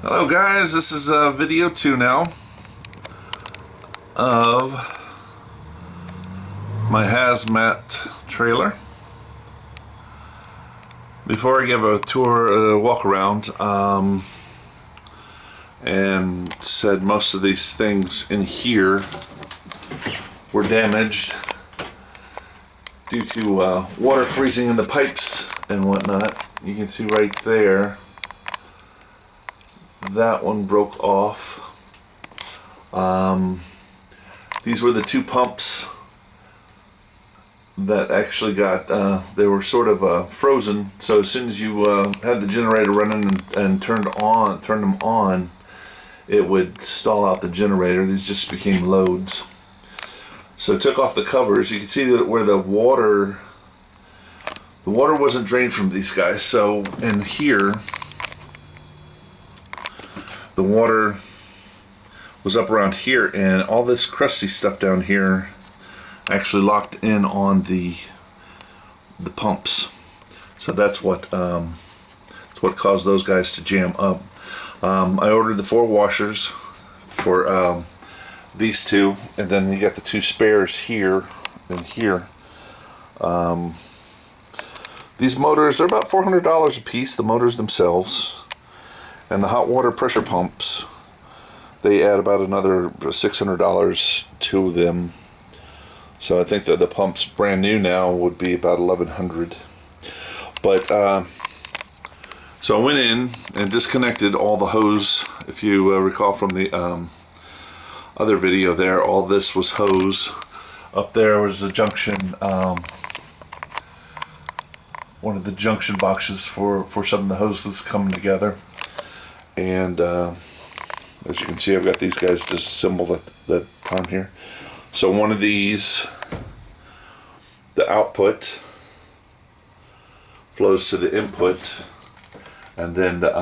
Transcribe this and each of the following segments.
Hello guys, this is video 2 now of my hazmat trailer. Before I give a tour, walk around, and said most of these things in here were damaged due to water freezing in the pipes and whatnot. You can see right there, that one broke off. These were the two pumps that actually got, they were sort of frozen, so as soon as you had the generator running and turned them on, it would stall out the generator. These just became loads. So I took off the covers. You can see that where the water wasn't drained from these guys. So in here, the water was up around here, and all this crusty stuff down here actually locked in on the pumps. So that's what caused those guys to jam up. I ordered the 4 washers for these two, and then you got the 2 spares here and here. These motors are about $400 a piece, the motors themselves, and the hot water pressure pumps, they add about another $600 to them. So I think that the pumps brand new now would be about $1,100. But so I went in and disconnected all the hose. If you recall from the other video there, all this was hose. Up there was the junction, one of the junction boxes for some of the hoses coming together. And as you can see, I've got these guys disassembled at the time here. So one of these, the output flows to the input, and then the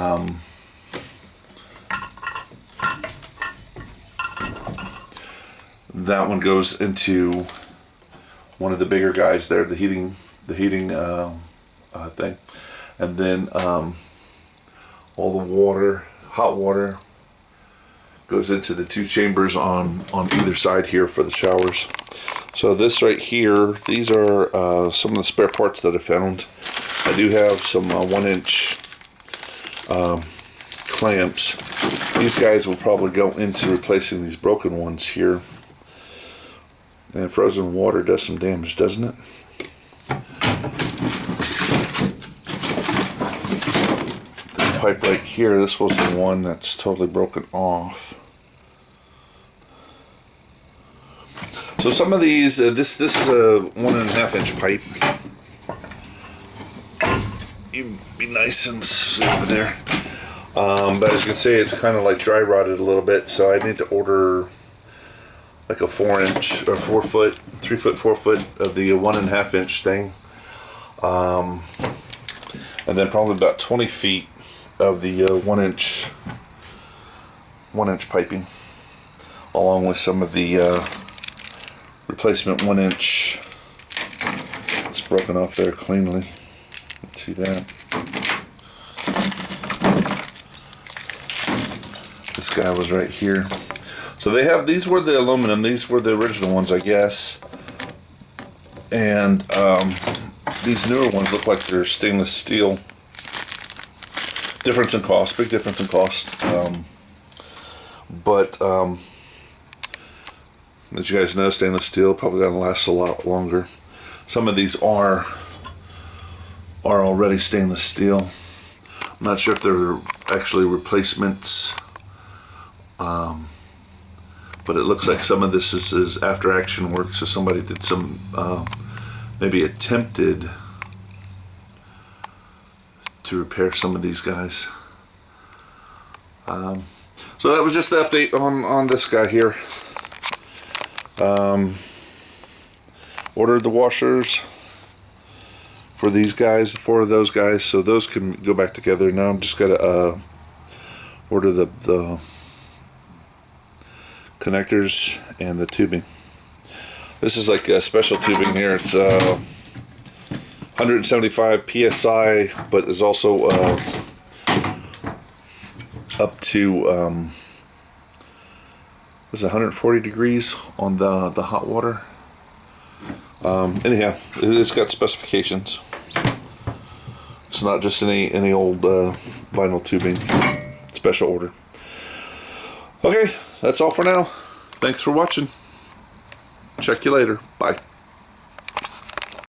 that one goes into one of the bigger guys there, the heating thing, and then all the water, hot water, goes into the 2 chambers on either side here for the showers. So this right here, these are some of the spare parts that I found. I do have some 1-inch clamps. These guys will probably go into replacing these broken ones here. And frozen water does some damage, doesn't it? This pipe right here, this was the one that's totally broken off. So some of these, this is a 1.5-inch pipe. You'd be nice and over there. But as you can see, it's kind of like dry rotted a little bit, so I need to order like a 4-inch or 4-foot, 3-foot, 4-foot of the 1.5-inch thing. And then probably about 20 feet of the 1-inch piping, along with some of the replacement 1-inch. It's broken off there cleanly. Let's see that. This guy was right here. So they have, these were the aluminum, these were the original ones, I guess. And these newer ones look like they're stainless steel. Difference in cost, big difference in cost. But as you guys know, stainless steel probably gonna last a lot longer. Some of these are already stainless steel. I'm not sure if they're actually replacements. But it looks like some of this is after action work, so somebody did some, maybe attempted to repair some of these guys. So that was just the update on this guy here. Ordered the washers for these guys, 4 of those guys, so those can go back together. Now I'm just gotta order the connectors and the tubing. This is like a special tubing here. It's 175 psi, but is also up to was 140 degrees on the hot water. Anyhow, it's got specifications. It's not just any old vinyl tubing. Special order. Okay, that's all for now. Thanks for watching. Check you later. Bye.